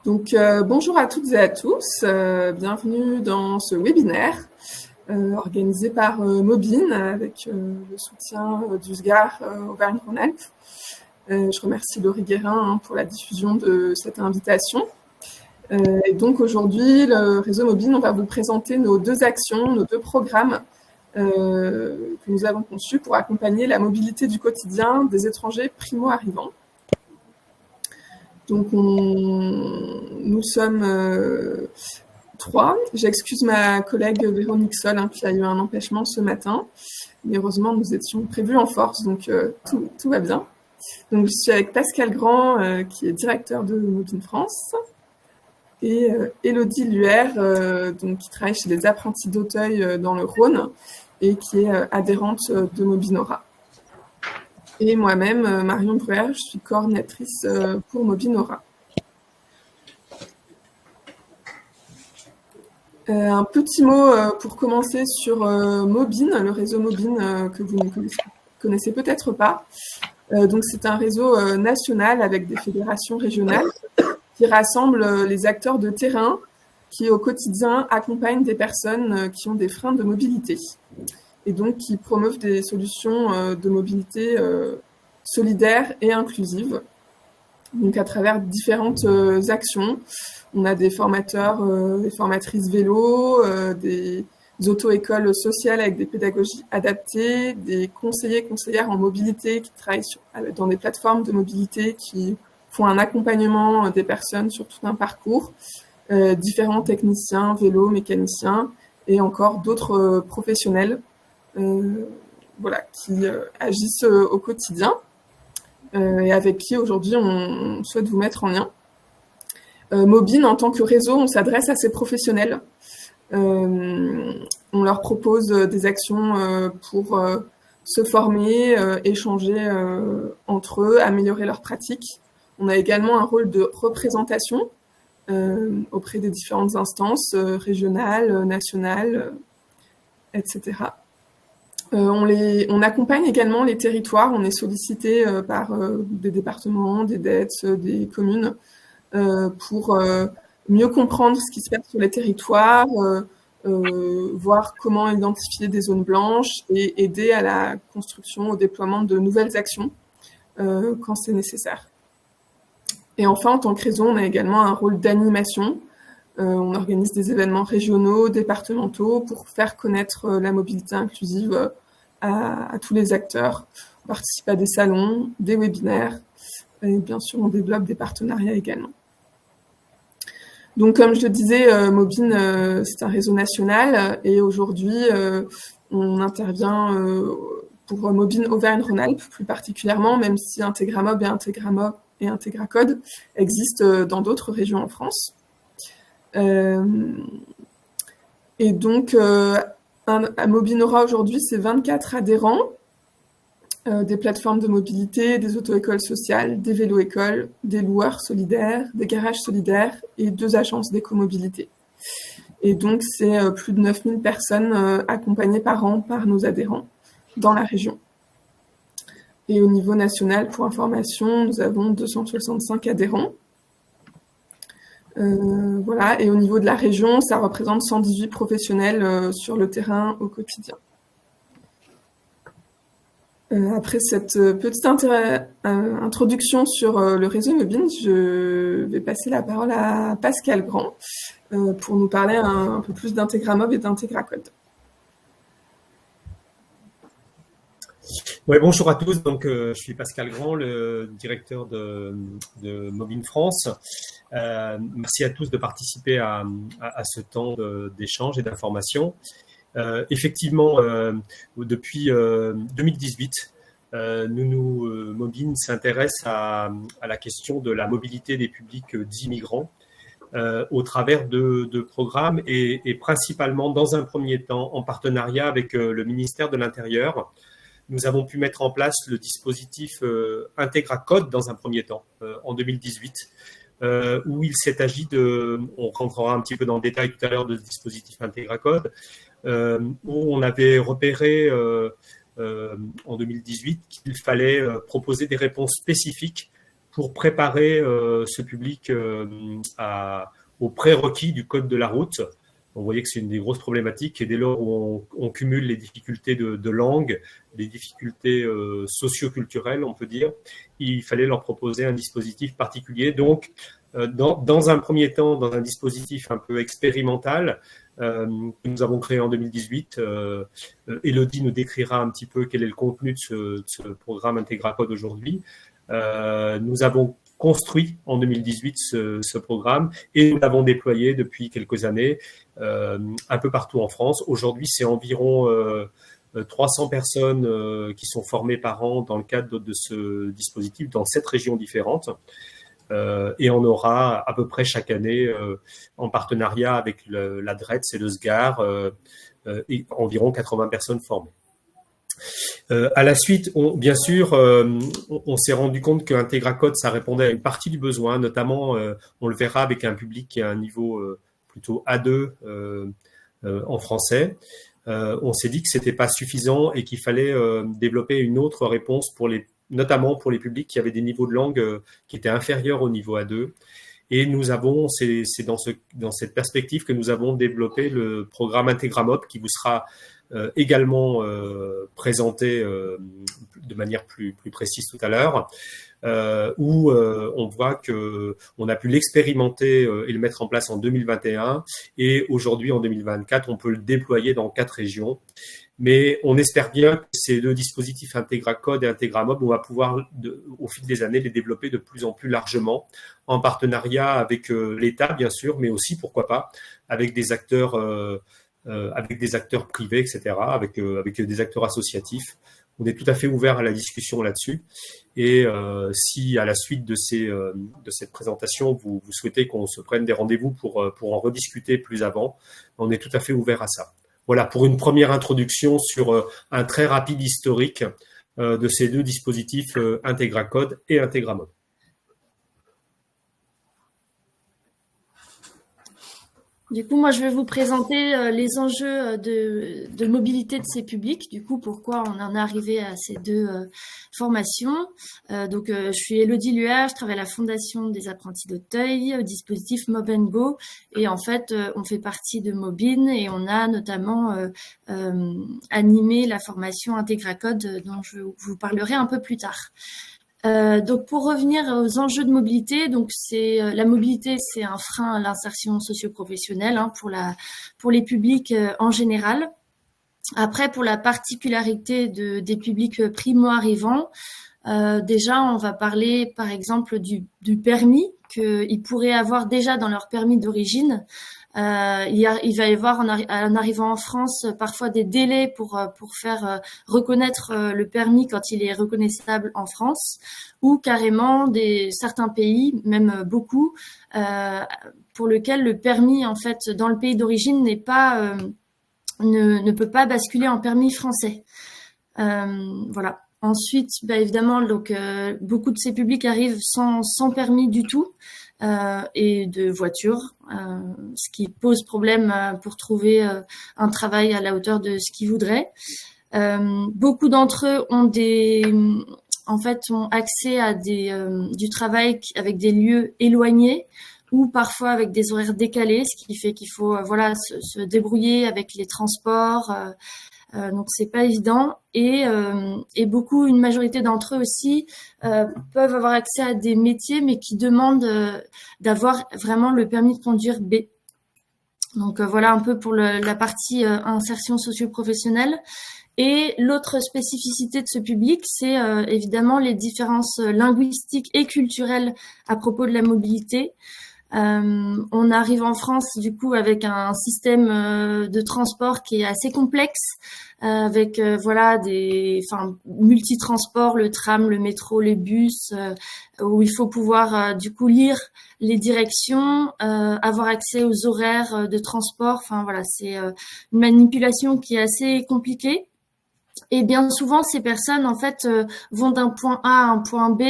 Bonjour à toutes et à tous, bienvenue dans ce webinaire organisé par Mobin avec le soutien du SGAR Auvergne-Rhône-Alpes. Je remercie Laurie Guérin pour la diffusion de cette invitation. Et donc aujourd'hui, le réseau Mobin, on va vous présenter nos deux actions, nos deux programmes que nous avons conçus pour accompagner la mobilité du quotidien des étrangers primo-arrivants. Donc, nous sommes trois. J'excuse ma collègue Véronique Sol qui a eu un empêchement ce matin. Mais heureusement, nous étions prévus en force, donc tout va bien. Donc, je suis avec Pascal Grand, qui est directeur de Mobin France, et Élodie Luer, qui travaille chez les apprentis d'Auteuil dans le Rhône et qui est adhérente de Mobinora. Et moi-même, Marion Bruer, je suis coordinatrice pour Mobinora. Un petit mot pour commencer sur Mobin, le réseau Mobin que vous ne connaissez peut-être pas. Donc c'est un réseau national avec des fédérations régionales qui rassemble les acteurs de terrain qui au quotidien accompagnent des personnes qui ont des freins de mobilité et donc qui promeuvent des solutions de mobilité solidaires et inclusives. Donc à travers différentes actions, on a des formateurs, des formatrices vélo, des auto-écoles sociales avec des pédagogies adaptées, des conseillers, conseillères en mobilité qui travaillent dans des plateformes de mobilité qui font un accompagnement des personnes sur tout un parcours, différents techniciens, vélo, mécaniciens et encore d'autres professionnels qui agissent au quotidien et avec qui aujourd'hui on souhaite vous mettre en lien. Mobin, en tant que réseau, on s'adresse à ces professionnels. On leur propose des actions pour se former, échanger entre eux, améliorer leurs pratiques. On a également un rôle de représentation auprès des différentes instances régionales, nationales, etc. On accompagne également les territoires. On est sollicité par des départements, des DETS, des communes pour mieux comprendre ce qui se passe sur les territoires, voir comment identifier des zones blanches et aider à la construction, au déploiement de nouvelles actions quand c'est nécessaire. Et enfin, en tant que réseau, on a également un rôle d'animation. On organise des événements régionaux, départementaux pour faire connaître la mobilité inclusive à tous les acteurs. On participe à des salons, des webinaires et bien sûr, on développe des partenariats également. Donc, comme je le disais, Mobin, c'est un réseau national et aujourd'hui, on intervient pour Mobin Auvergne-Rhône-Alpes plus particulièrement, même si Integramob et Integracode existent dans d'autres régions en France. Et donc, à Mobinora aujourd'hui, c'est 24 adhérents, des plateformes de mobilité, des auto-écoles sociales, des vélo-écoles, des loueurs solidaires, des garages solidaires et 2 agences d'écomobilité. Et donc, c'est plus de 9000 personnes accompagnées par an par nos adhérents dans la région. Et au niveau national, pour information, nous avons 265 adhérents. Et au niveau de la région, ça représente 118 professionnels sur le terrain au quotidien. Après cette petite introduction sur le réseau Mobin, je vais passer la parole à Pascal Grand pour nous parler un peu plus d'Integramob et d'Integracode. Ouais, bonjour à tous. Donc, je suis Pascal Grand, le directeur de Mobin France. Merci à tous de participer à ce temps d'échange et d'information. Effectivement, depuis 2018, Mobin s'intéresse à la question de la mobilité des publics dits migrants au travers de programmes et principalement, dans un premier temps, en partenariat avec le ministère de l'Intérieur. Nous avons pu mettre en place le dispositif Integracode dans un premier temps, en 2018, où il s'est agi on rentrera un petit peu dans le détail tout à l'heure de ce dispositif Integracode, où on avait repéré en 2018 qu'il fallait proposer des réponses spécifiques pour préparer ce public aux prérequis du code de la route. Vous voyez que c'est une des grosses problématiques, et dès lors où on cumule les difficultés de langue, les difficultés socio-culturelles, on peut dire, il fallait leur proposer un dispositif particulier. Donc, dans un premier temps, dans un dispositif un peu expérimental que nous avons créé en 2018, Élodie nous décrira un petit peu quel est le contenu de ce programme Intégracode aujourd'hui. Nous avons construit en 2018 ce programme, et nous l'avons déployé depuis quelques années un peu partout en France. Aujourd'hui, c'est environ 300 personnes qui sont formées par an dans le cadre de ce dispositif dans 7 régions différentes. Et on aura à peu près chaque année, en partenariat avec la DRETS et le SGAR, environ 80 personnes formées. À la suite, bien sûr, on s'est rendu compte que Intégracode, ça répondait à une partie du besoin, notamment, on le verra avec un public qui a un niveau plutôt A2 en français. On s'est dit que c'était pas suffisant et qu'il fallait développer une autre réponse notamment pour les publics qui avaient des niveaux de langue qui étaient inférieurs au niveau A2. Et nous avons, c'est dans cette perspective que nous avons développé le programme Intégramob, qui vous sera également présenté de manière plus précise tout à l'heure, où on voit que on a pu l'expérimenter et le mettre en place en 2021, et aujourd'hui en 2024 on peut le déployer dans 4 régions. Mais on espère bien que ces 2 dispositifs Intégracode et Intégramob, on va pouvoir au fil des années les développer de plus en plus largement, en partenariat avec l'État bien sûr, mais aussi pourquoi pas avec des acteurs privés, etc., avec des acteurs associatifs. On est tout à fait ouvert à la discussion là-dessus. Et si à la suite de cette présentation, vous souhaitez qu'on se prenne des rendez-vous pour en rediscuter plus avant, on est tout à fait ouvert à ça. Voilà pour une première introduction sur un très rapide historique de ces 2 dispositifs Intégracode et Intégramob. Du coup, moi, je vais vous présenter les enjeux de mobilité de ces publics. Du coup, pourquoi on en est arrivé à ces 2 formations. Je suis Élodie Luer, je travaille à la Fondation des apprentis d'Auteuil, au dispositif Mob & Go. Et en fait, on fait partie de Mobin, et on a notamment animé la formation Intégracode dont je vous parlerai un peu plus tard. Donc pour revenir aux enjeux de mobilité, donc la mobilité, c'est un frein à l'insertion socio-professionnelle pour les publics en général. Après, pour la particularité des publics primo-arrivants, déjà on va parler par exemple du permis qu'ils pourraient avoir déjà dans leur permis d'origine. Il va y avoir en arrivant en France parfois des délais pour faire reconnaître le permis quand il est reconnaissable en France, ou carrément certains pays, même beaucoup, pour lequel le permis en fait dans le pays d'origine n'est pas ne peut pas basculer en permis français. Voilà. Ensuite, évidemment, donc beaucoup de ces publics arrivent sans permis du tout. Et de voiture, ce qui pose problème pour trouver un travail à la hauteur de ce qu'ils voudraient. Beaucoup d'entre eux ont accès à du travail avec des lieux éloignés, ou parfois avec des horaires décalés, ce qui fait qu'il faut se débrouiller avec les transports. Donc c'est pas évident, et une majorité d'entre eux aussi peuvent avoir accès à des métiers mais qui demandent d'avoir vraiment le permis de conduire B. Donc voilà un peu pour la partie insertion socio-professionnelle. Et l'autre spécificité de ce public, c'est évidemment les différences linguistiques et culturelles à propos de la mobilité. On arrive en France du coup avec un système de transport qui est assez complexe, avec multitransports, le tram, le métro, les bus, où il faut pouvoir du coup lire les directions, avoir accès aux horaires de transport. Enfin voilà, c'est une manipulation qui est assez compliquée. Et bien souvent, ces personnes, en fait, vont d'un point A à un point B.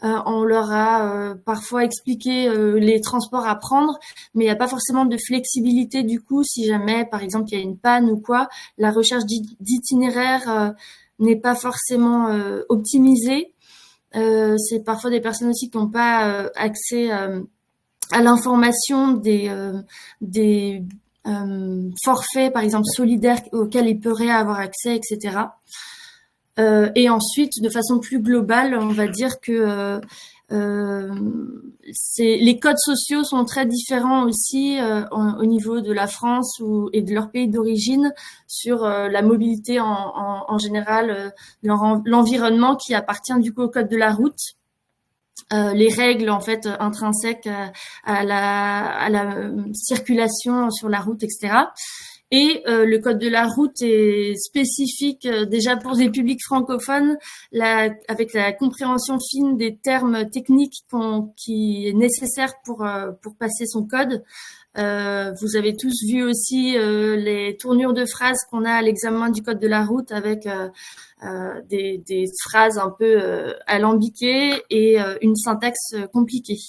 On leur a parfois expliqué les transports à prendre, mais il n'y a pas forcément de flexibilité du coup. Si jamais, par exemple, il y a une panne ou quoi, la recherche d'itinéraire n'est pas forcément optimisée. C'est parfois des personnes aussi qui n'ont pas accès à l'information des forfaits, par exemple, solidaires auxquels ils pourraient avoir accès, etc. Et ensuite, de façon plus globale, on va dire que les codes sociaux sont très différents aussi au niveau de la France et de leur pays d'origine sur la mobilité en général, l'environnement qui appartient du coup au code de la route. Les règles en fait intrinsèques à la circulation sur la route, etc. Et le code de la route est spécifique déjà pour des publics francophones, avec la compréhension fine des termes techniques qui est nécessaire pour passer son code. Vous avez tous vu aussi les tournures de phrases qu'on a à l'examen du code de la route avec des phrases un peu alambiquées et une syntaxe compliquée.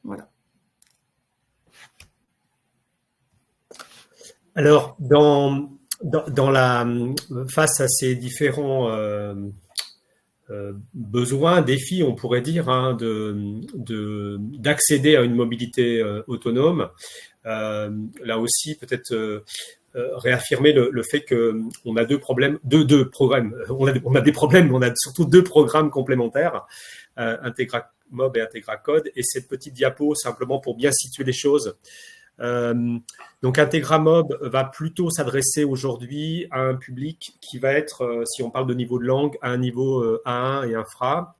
Voilà. Alors, face à ces différents besoins, défis, on pourrait dire, hein, d'accéder à une mobilité autonome, là aussi, peut-être réaffirmer le fait qu'on a deux programmes. On a des problèmes, mais on a surtout deux programmes complémentaires, IntegraMob et IntegraCode. Et cette petite diapo, simplement pour bien situer les choses. Donc IntegraMob va plutôt s'adresser aujourd'hui à un public qui va être, si on parle de niveau de langue, à un niveau A1 et infra.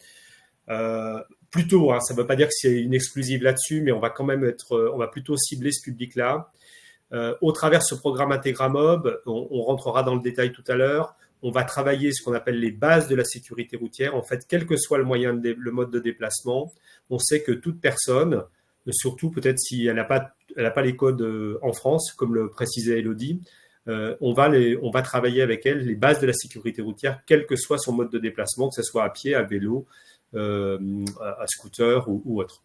Plutôt, hein, ça ne veut pas dire que c'est une exclusive là-dessus, mais on va quand même on va plutôt cibler ce public-là. Au travers de ce programme IntegraMob, on rentrera dans le détail tout à l'heure. On va travailler ce qu'on appelle les bases de la sécurité routière. En fait, quel que soit le mode de déplacement, on sait que toute personne, surtout peut-être si elle n'a pas les codes en France, comme le précisait Elodie, on va travailler avec elle les bases de la sécurité routière, quel que soit son mode de déplacement, que ce soit à pied, à vélo, à scooter ou autre.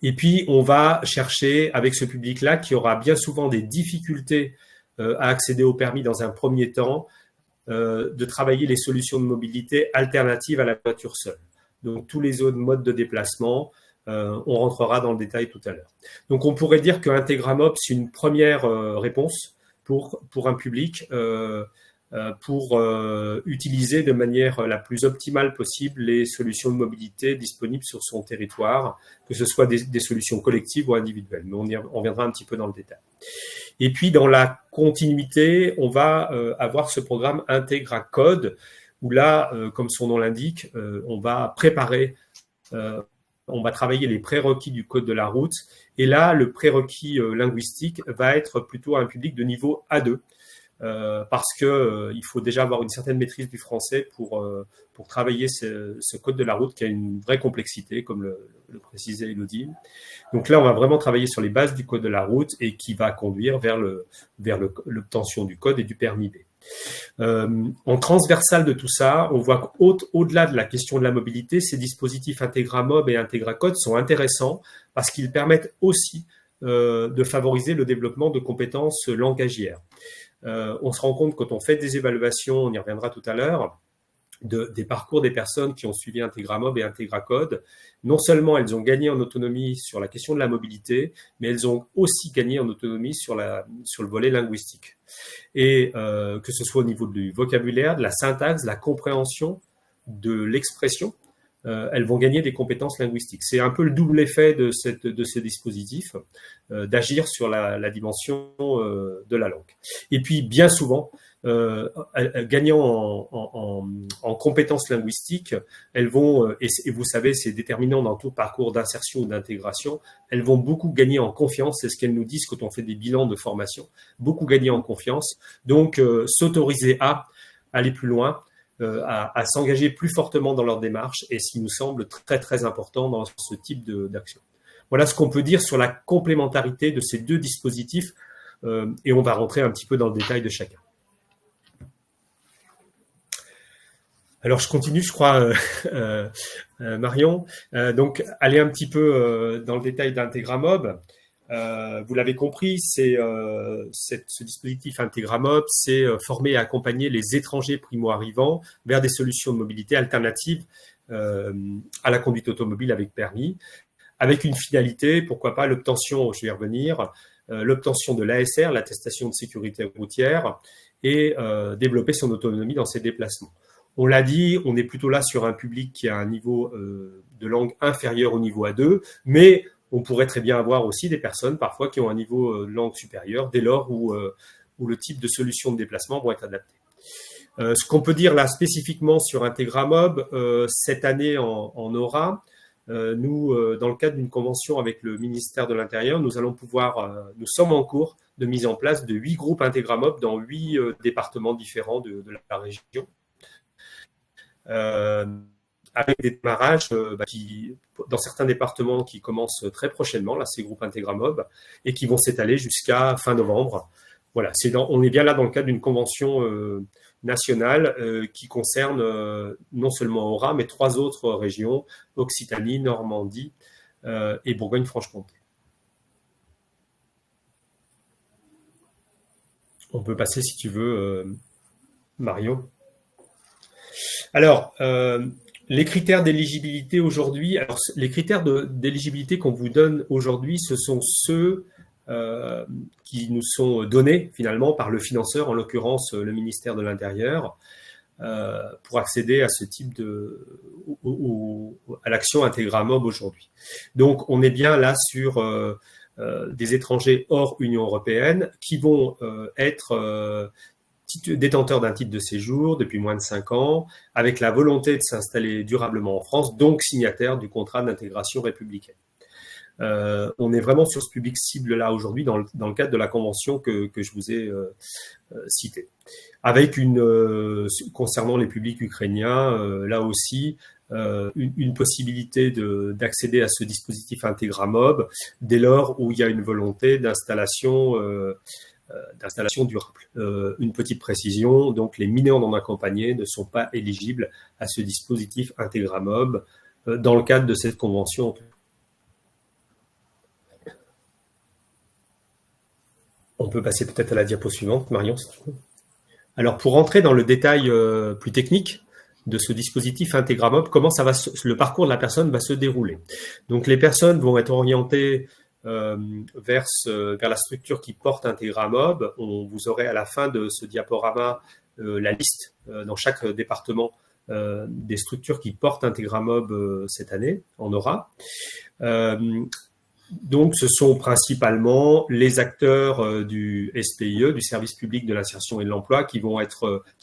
Et puis, on va chercher avec ce public-là qui aura bien souvent des difficultés à accéder au permis dans un premier temps, de travailler les solutions de mobilité alternatives à la voiture seule. Donc, tous les autres modes de déplacement, on rentrera dans le détail tout à l'heure. Donc, on pourrait dire que IntegraMob, c'est une première réponse pour un public pour utiliser de manière la plus optimale possible les solutions de mobilité disponibles sur son territoire, que ce soit des solutions collectives ou individuelles. Mais on reviendra un petit peu dans le détail. Et puis, dans la continuité, on va avoir ce programme IntegraCode, où là, comme son nom l'indique, on va préparer, on va travailler les prérequis du code de la route. Et là, le prérequis linguistique va être plutôt à un public de niveau A2. Parce que il faut déjà avoir une certaine maîtrise du français pour travailler ce code de la route qui a une vraie complexité, comme le précisait Elodie. Donc là, on va vraiment travailler sur les bases du code de la route et qui va conduire vers l'obtention du code et du permis B. En transversal de tout ça, on voit qu'au-delà de la question de la mobilité, ces dispositifs IntegraMob et IntegraCode sont intéressants parce qu'ils permettent aussi de favoriser le développement de compétences langagières. On se rend compte quand on fait des évaluations, on y reviendra tout à l'heure, des parcours des personnes qui ont suivi IntegraMob et IntegraCode. Non seulement elles ont gagné en autonomie sur la question de la mobilité, mais elles ont aussi gagné en autonomie sur le volet linguistique. Et que ce soit au niveau du vocabulaire, de la syntaxe, de la compréhension, de l'expression, elles vont gagner des compétences linguistiques. C'est un peu le double effet de ce dispositif, d'agir sur la dimension de la langue. Et puis, bien souvent, gagnant en compétences linguistiques, elles vont, et vous savez, c'est déterminant dans tout parcours d'insertion ou d'intégration, elles vont beaucoup gagner en confiance, c'est ce qu'elles nous disent quand on fait des bilans de formation, beaucoup gagner en confiance, donc s'autoriser à aller plus loin, à s'engager plus fortement dans leur démarche, et ce qui nous semble très très important dans ce type d'action. Voilà ce qu'on peut dire sur la complémentarité de ces deux dispositifs, et on va rentrer un petit peu dans le détail de chacun. Alors je continue, je crois, Marion. Donc aller un petit peu dans le détail d'IntegraMob. Vous l'avez compris, ce dispositif Intégramob, c'est former et accompagner les étrangers primo-arrivants vers des solutions de mobilité alternatives à la conduite automobile avec permis, avec une finalité, pourquoi pas l'obtention, je vais y revenir, l'obtention de l'ASR, l'attestation de sécurité routière, et développer son autonomie dans ses déplacements. On l'a dit, on est plutôt là sur un public qui a un niveau de langue inférieur au niveau A2, mais on pourrait très bien avoir aussi des personnes parfois qui ont un niveau de langue supérieur dès lors où le type de solutions de déplacement vont être adaptés. Ce qu'on peut dire là spécifiquement sur Intégramob, cette année en aura, nous, dans le cadre d'une convention avec le ministère de l'Intérieur, nous sommes en cours de mise en place de 8 groupes Intégramob dans 8 départements différents de la région. Avec des démarrages dans certains départements qui commencent très prochainement, là, ces groupes Intégramob, et qui vont s'étaler jusqu'à fin novembre. Voilà, on est bien là dans le cadre d'une convention nationale qui concerne non seulement Aura, mais 3 autres régions, Occitanie, Normandie et Bourgogne-Franche-Comté. On peut passer, si tu veux, Marion. Alors, les critères d'éligibilité aujourd'hui, les critères d'éligibilité qu'on vous donne aujourd'hui, ce sont ceux qui nous sont donnés finalement par le financeur, en l'occurrence le ministère de l'Intérieur, pour accéder à ce type à l'action Intégramob aujourd'hui. Donc, on est bien là sur des étrangers hors Union européenne qui vont être détenteurs d'un titre de séjour depuis moins de 5 ans, avec la volonté de s'installer durablement en France, donc signataires du contrat d'intégration républicaine. On est vraiment sur ce public cible-là aujourd'hui dans le cadre de la convention que je vous ai citée. Avec concernant les publics ukrainiens, là aussi, une possibilité d'accéder à ce dispositif Intégramob dès lors où il y a une volonté d'installation durable. Une petite précision, donc les mineurs non accompagnés ne sont pas éligibles à ce dispositif Intégramob dans le cadre de cette convention. On peut passer peut-être à la diapo suivante, Marion, si tu veux. Alors, pour rentrer dans le détail plus technique de ce dispositif Intégramob, comment le parcours de la personne va se dérouler. Donc, les personnes vont être orientées vers la structure qui porte Intégramob. Vous aurez à la fin de ce diaporama la liste dans chaque département des structures qui portent Intégramob cette année, en aura. Donc, ce sont principalement les acteurs du SPIE, du service public de l'insertion et de l'emploi, qui vont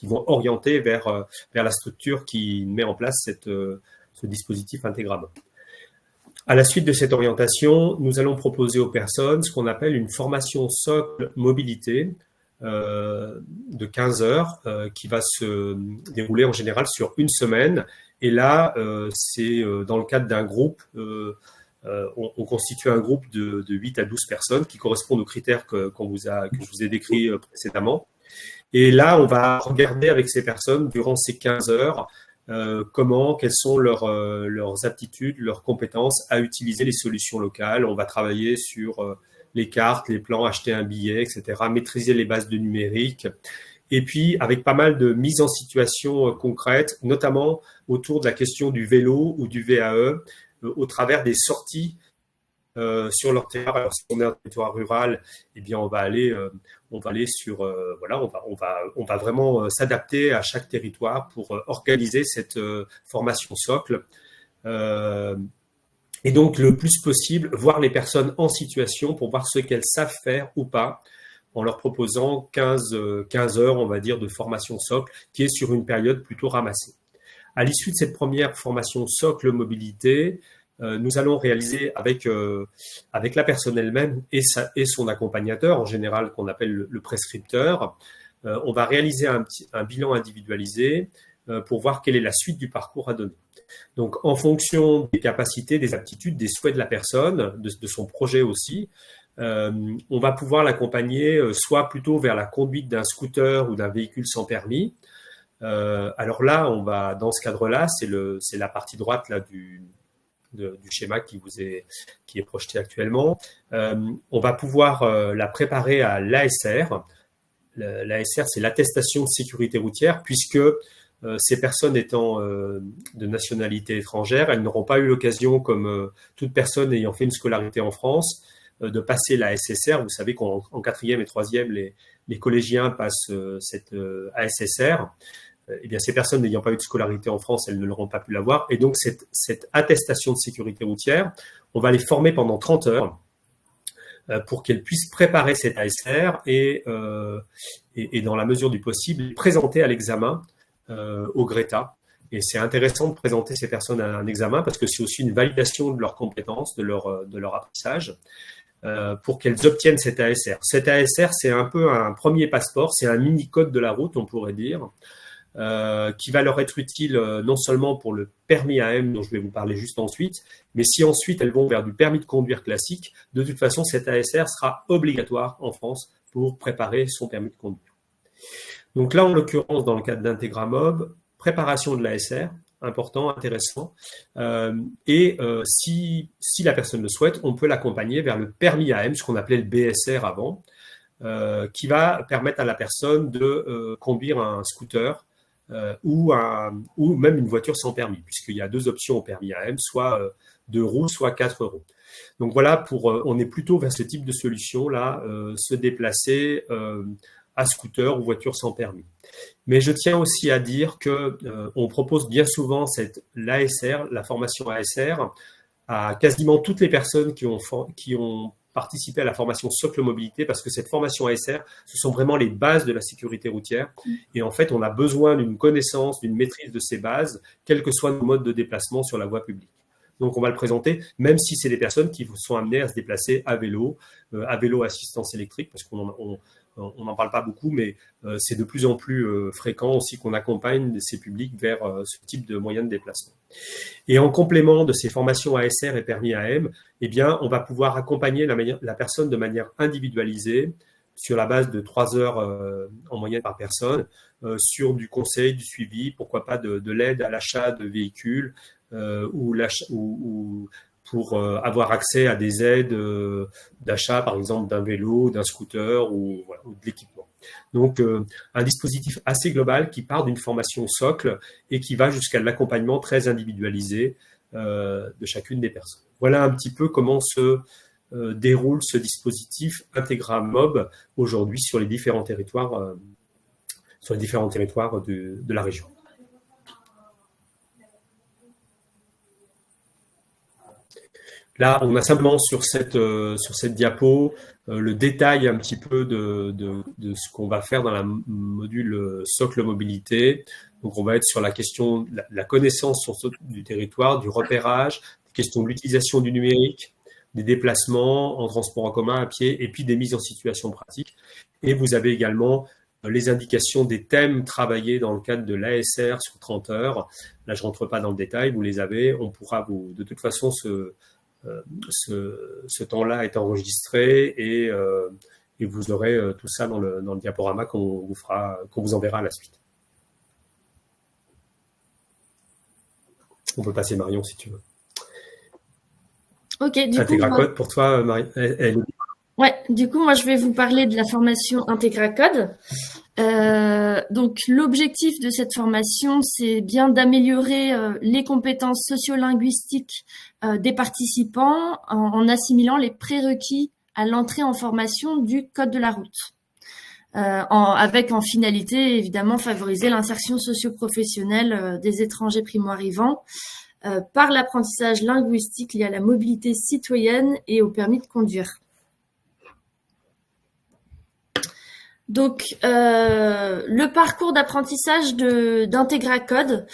orienter vers la structure qui met en place ce dispositif Intégramob. À la suite de cette orientation, nous allons proposer aux personnes ce qu'on appelle une formation socle mobilité de 15 heures qui va se dérouler en général sur une semaine. Et là, c'est dans le cadre d'un groupe, on constitue un groupe de 8 à 12 personnes qui correspondent aux critères que je vous ai décrits précédemment. Et là, on va regarder avec ces personnes durant ces 15 heures quelles sont leurs aptitudes, leurs compétences à utiliser les solutions locales. On va travailler sur les cartes, les plans, acheter un billet, etc., maîtriser les bases de numérique. Et puis, avec pas mal de mises en situation concrètes, notamment autour de la question du vélo ou du VAE, au travers des sorties sur leur territoire. Alors, si on est un territoire rural, eh bien, on va aller sur, on va vraiment s'adapter à chaque territoire pour organiser cette formation socle. Et donc, le plus possible, voir les personnes en situation pour voir ce qu'elles savent faire ou pas, en leur proposant 15 heures, on va dire, de formation socle, qui est sur une période plutôt ramassée. À l'issue de cette première formation socle mobilité, nous allons réaliser avec la personne elle-même et son accompagnateur, en général qu'on appelle le prescripteur, on va réaliser un bilan individualisé pour voir quelle est la suite du parcours à donner. Donc, en fonction des capacités, des aptitudes, des souhaits de la personne, de son projet aussi, on va pouvoir l'accompagner soit plutôt vers la conduite d'un scooter ou d'un véhicule sans permis. Alors là, dans ce cadre-là, c'est la partie droite là, du schéma qui est projeté actuellement. On va pouvoir la préparer à l'ASR. L'ASR, c'est l'attestation de sécurité routière, puisque ces personnes étant de nationalité étrangère, elles n'auront pas eu l'occasion, comme toute personne ayant fait une scolarité en France, de passer la SSR. Vous savez qu'en 4e et 3e, les collégiens passent cette ASSR. Eh bien, ces personnes n'ayant pas eu de scolarité en France, elles ne l'auront pas pu l'avoir. Et donc, cette attestation de sécurité routière, on va les former pendant 30 heures pour qu'elles puissent préparer cette ASR et dans la mesure du possible, présenter à l'examen au Greta. Et c'est intéressant de présenter ces personnes à un examen parce que c'est aussi une validation de leurs compétences, de leur apprentissage, pour qu'elles obtiennent cette ASR. Cette ASR, c'est un peu un premier passeport, c'est un mini-code de la route, on pourrait dire, qui va leur être utile non seulement pour le permis AM dont je vais vous parler juste ensuite, mais si ensuite elles vont vers du permis de conduire classique, de toute façon, cette ASR sera obligatoire en France pour préparer son permis de conduire. Donc là, en l'occurrence, dans le cadre d'Integramob, préparation de l'ASR, important, intéressant, si la personne le souhaite, on peut l'accompagner vers le permis AM, ce qu'on appelait le BSR avant, qui va permettre à la personne de conduire un scooter ou même une voiture sans permis, puisqu'il y a 2 options au permis AM, soit 2 roues, soit 4 roues. Donc voilà, on est plutôt vers ce type de solution-là, se déplacer à scooter ou voiture sans permis. Mais je tiens aussi à dire qu'on propose bien souvent l'ASR, la formation ASR, à quasiment toutes les personnes qui ont participer à la formation socle mobilité, parce que cette formation ASR, ce sont vraiment les bases de la sécurité routière. Et en fait, on a besoin d'une connaissance, d'une maîtrise de ces bases, quel que soit nos modes de déplacement sur la voie publique. Donc, on va le présenter, même si c'est des personnes qui sont amenées à se déplacer à vélo assistance électrique, parce qu'on n'en parle pas beaucoup, mais c'est de plus en plus fréquent aussi qu'on accompagne ces publics vers ce type de moyens de déplacement. Et en complément de ces formations ASR et permis AM, eh bien, on va pouvoir accompagner la personne de manière individualisée sur la base de 3 heures en moyenne par personne, sur du conseil, du suivi, pourquoi pas de l'aide à l'achat de véhicules ou pour avoir accès à des aides d'achat, par exemple, d'un vélo, d'un scooter ou de l'équipement. Donc, un dispositif assez global qui part d'une formation socle et qui va jusqu'à l'accompagnement très individualisé de chacune des personnes. Voilà un petit peu comment se déroule ce dispositif Integramob aujourd'hui sur les différents territoires, de la région. Là, on a simplement sur cette diapo le détail un petit peu de ce qu'on va faire dans la module socle mobilité. Donc, on va être sur la question de la connaissance du territoire, du repérage, question de l'utilisation du numérique, des déplacements en transport en commun, à pied, et puis des mises en situation pratique. Et vous avez également les indications des thèmes travaillés dans le cadre de l'ASR sur 30 heures. Là, je ne rentre pas dans le détail, vous les avez. On pourra de toute façon, ce temps-là est enregistré et vous aurez tout ça dans le diaporama qu'on vous enverra à la suite. On peut passer Marion si tu veux. Ok, du Integracode pour toi, Marie. Ouais, du coup, moi, je vais vous parler de la formation Integracode. Donc, l'objectif de cette formation, c'est bien d'améliorer les compétences sociolinguistiques des participants en assimilant les prérequis à l'entrée en formation du code de la route. Avec en finalité, évidemment, favoriser l'insertion socio-professionnelle des étrangers primo-arrivants par l'apprentissage linguistique lié à la mobilité citoyenne et au permis de conduire. Donc, le parcours d'apprentissage d'Integracode,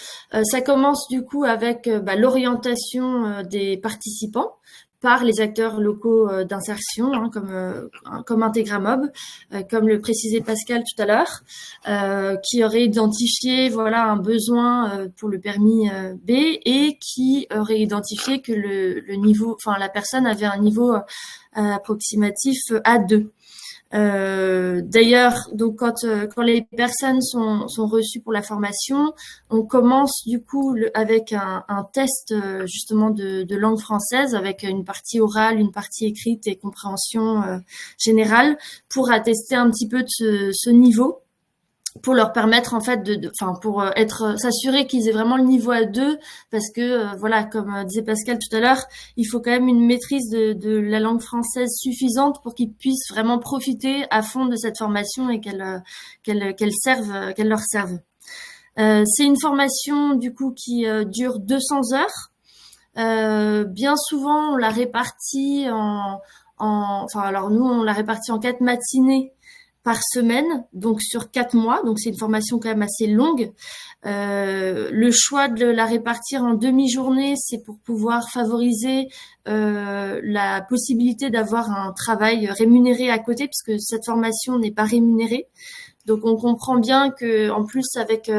ça commence du coup avec l'orientation des participants par les acteurs locaux d'insertion, comme Integramob, comme le précisait Pascal tout à l'heure, qui aurait identifié un besoin pour le permis B et qui aurait identifié que le niveau, la personne avait un niveau approximatif A2. D'ailleurs, donc quand les personnes sont reçues pour la formation, on commence du coup avec un test justement de langue française, avec une partie orale, une partie écrite et compréhension générale, pour attester un petit peu de ce niveau, pour leur permettre en fait pour s'assurer qu'ils aient vraiment le niveau A2, parce que voilà, comme disait Pascal tout à l'heure, il faut quand même une maîtrise de la langue française suffisante pour qu'ils puissent vraiment profiter à fond de cette formation et qu'elle leur serve. C'est une formation du coup qui dure 200 heures. Bien souvent on la répartit alors nous on la répartit en 4 matinées par semaine, donc sur 4 mois. Donc c'est une formation quand même assez longue. Le choix de la répartir en demi-journée, c'est pour pouvoir favoriser la possibilité d'avoir un travail rémunéré à côté, puisque cette formation n'est pas rémunérée. Donc on comprend bien que en plus avec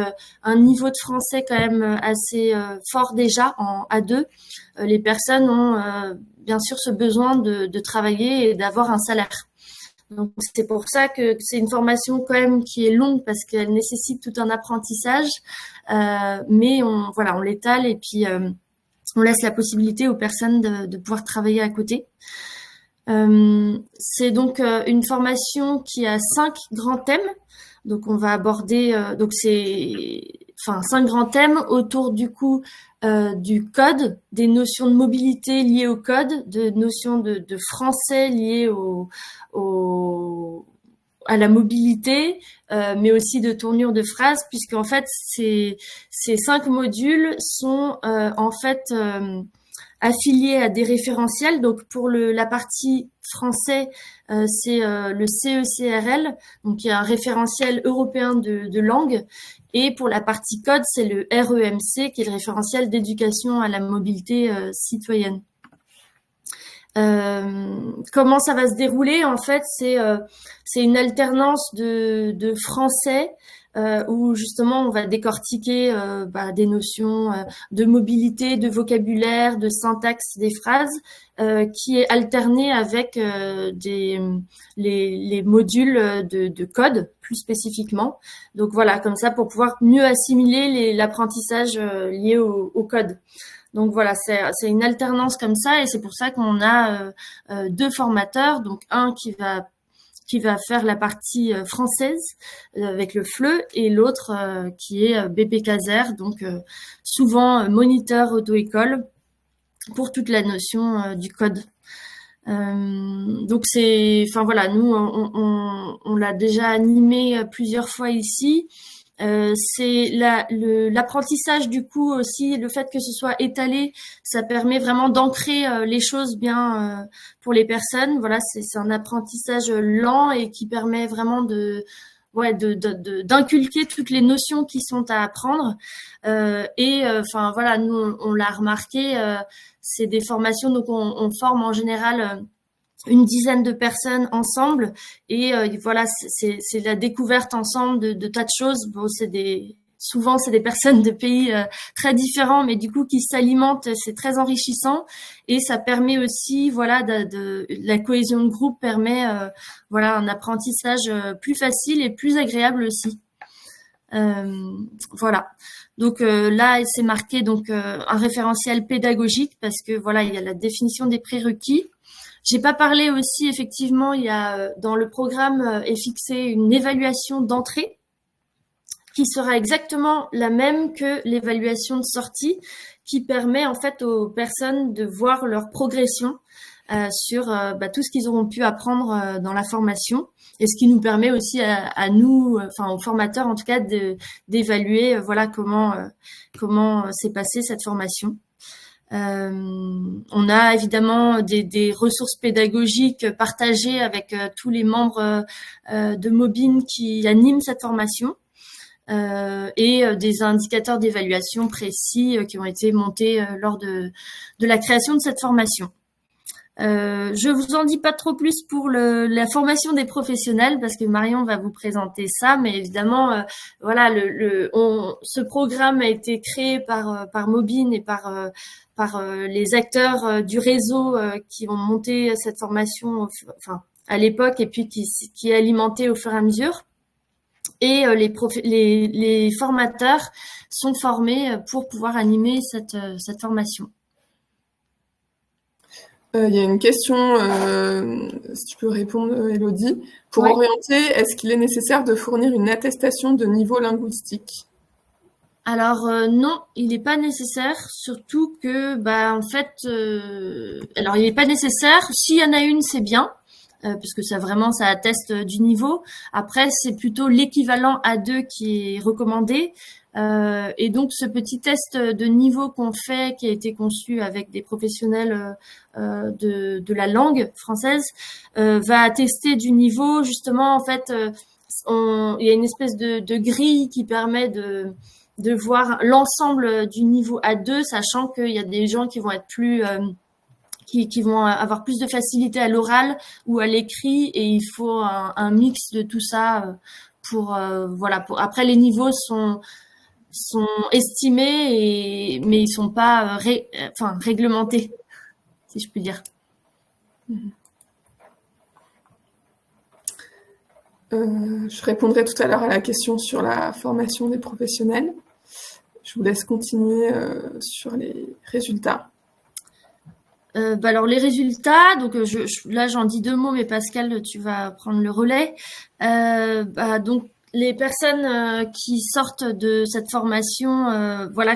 un niveau de français quand même assez fort déjà en A2, les personnes ont bien sûr ce besoin de travailler et d'avoir un salaire. Donc c'est pour ça que c'est une formation quand même qui est longue, parce qu'elle nécessite tout un apprentissage, mais on l'étale et puis on laisse la possibilité aux personnes de pouvoir travailler à côté. C'est donc une formation qui a 5 grands thèmes. Donc on va aborder 5 grands thèmes autour du coup du code, des notions de mobilité liées au code, de notions de français liées à la mobilité, mais aussi de tournure de phrases, puisqu'en fait ces 5 modules sont affiliés à des référentiels. Donc pour la partie français, c'est le CECRL, donc il y a un référentiel européen de langue. Et pour la partie code, c'est le REMC, qui est le référentiel d'éducation à la mobilité citoyenne. Comment ça va se dérouler? En fait, c'est une alternance de français où justement on va décortiquer des notions de mobilité, de vocabulaire, de syntaxe des phrases, qui est alternée avec les modules de code plus spécifiquement. Donc voilà, comme ça pour pouvoir mieux assimiler l'apprentissage lié au code. Donc voilà, c'est une alternance comme ça, et c'est pour ça qu'on a 2 formateurs, donc un qui va faire la partie française avec le FLE, et l'autre qui est BP Caser, donc souvent moniteur auto-école pour toute la notion du code. Donc nous on l'a déjà animé plusieurs fois ici. C'est l'apprentissage du coup aussi, le fait que ce soit étalé, ça permet vraiment d'ancrer les choses bien pour les personnes. Voilà, c'est un apprentissage lent et qui permet vraiment d'inculquer toutes les notions qui sont à apprendre. Nous on l'a remarqué, c'est des formations, donc on forme en général une dizaine de personnes ensemble, et c'est la découverte ensemble de tas de choses. Bon, souvent c'est des personnes de pays très différents, mais du coup qui s'alimentent, c'est très enrichissant, et ça permet aussi la cohésion de groupe permet un apprentissage plus facile et plus agréable aussi. Donc là c'est marqué donc un référentiel pédagogique, parce que il y a la définition des prérequis. J'ai pas parlé aussi, effectivement, il y a dans le programme est fixée une évaluation d'entrée qui sera exactement la même que l'évaluation de sortie, qui permet en fait aux personnes de voir leur progression sur tout ce qu'ils auront pu apprendre dans la formation, et ce qui nous permet aussi à nous, aux formateurs en tout cas, d'évaluer comment s'est passée cette formation. On a évidemment des ressources pédagogiques partagées avec tous les membres de Mobine qui animent cette formation, et des indicateurs d'évaluation précis qui ont été montés lors de la création de cette formation. Je vous en dis pas trop plus pour la formation des professionnels, parce que Marion va vous présenter ça, mais évidemment ce programme a été créé par Mobine et par les acteurs du réseau qui ont monté cette formation, à l'époque et puis qui est alimenté au fur et à mesure. Et les formateurs sont formés pour pouvoir animer cette formation. Il y a une question, si tu peux répondre, Élodie. Pour Ouais. orienter, est-ce qu'il est nécessaire de fournir une attestation de niveau linguistique? Alors non, il n'est pas nécessaire, surtout que en fait, alors il n'est pas nécessaire. S'il y en a une, c'est bien, parce que ça atteste du niveau. Après, c'est plutôt l'équivalent A2 qui est recommandé. Et donc ce petit test de niveau qu'on fait, qui a été conçu avec des professionnels de la langue française, va attester du niveau. Justement, en fait, il y a une espèce de grille qui permet de voir l'ensemble du niveau A2, sachant qu'il y a des gens qui vont être plus qui vont avoir plus de facilité à l'oral ou à l'écrit, et il faut un mix de tout ça pour après les niveaux sont estimés mais ils sont pas réglementés, si je puis dire. Je répondrai tout à l'heure à la question sur la formation des professionnels. Je vous laisse continuer sur les résultats. Alors les résultats, donc là j'en dis 2 mots, mais Pascal, tu vas prendre le relais. Donc les personnes qui sortent de cette formation,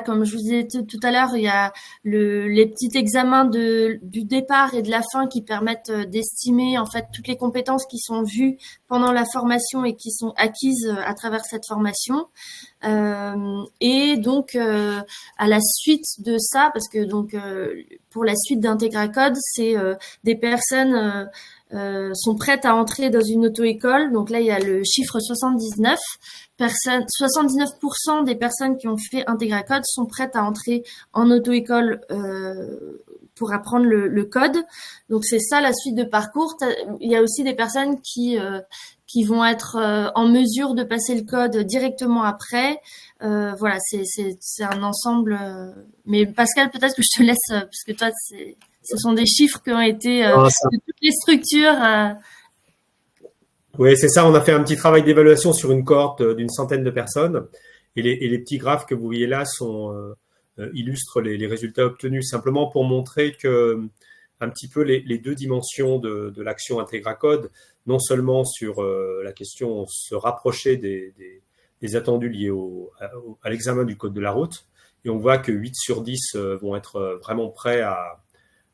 comme je vous disais tout à l'heure, il y a les petits examens du départ et de la fin qui permettent d'estimer en fait toutes les compétences qui sont vues pendant la formation et qui sont acquises à travers cette formation. Et donc à la suite de ça, parce que donc pour la suite d'Integracode, c'est des personnes sont prêtes à entrer dans une auto-école. Donc là, il y a le chiffre 79. 79% des personnes qui ont fait Integracode sont prêtes à entrer en auto-école pour apprendre le code. Donc c'est ça la suite de parcours. Il y a aussi des personnes qui vont être en mesure de passer le code directement après. C'est un ensemble. Mais Pascal, peut-être que je te laisse, parce que toi, ce sont des chiffres qui ont été de toutes les structures. Oui, c'est ça. On a fait un petit travail d'évaluation sur une cohorte d'une centaine de personnes. Et les petits graphes que vous voyez là illustrent les résultats obtenus, simplement pour montrer que un petit peu les 2 dimensions de l'action Integracode, non seulement sur la question se rapprocher des attendus liés à l'examen du code de la route, et on voit que 8 sur 10 vont être vraiment prêts à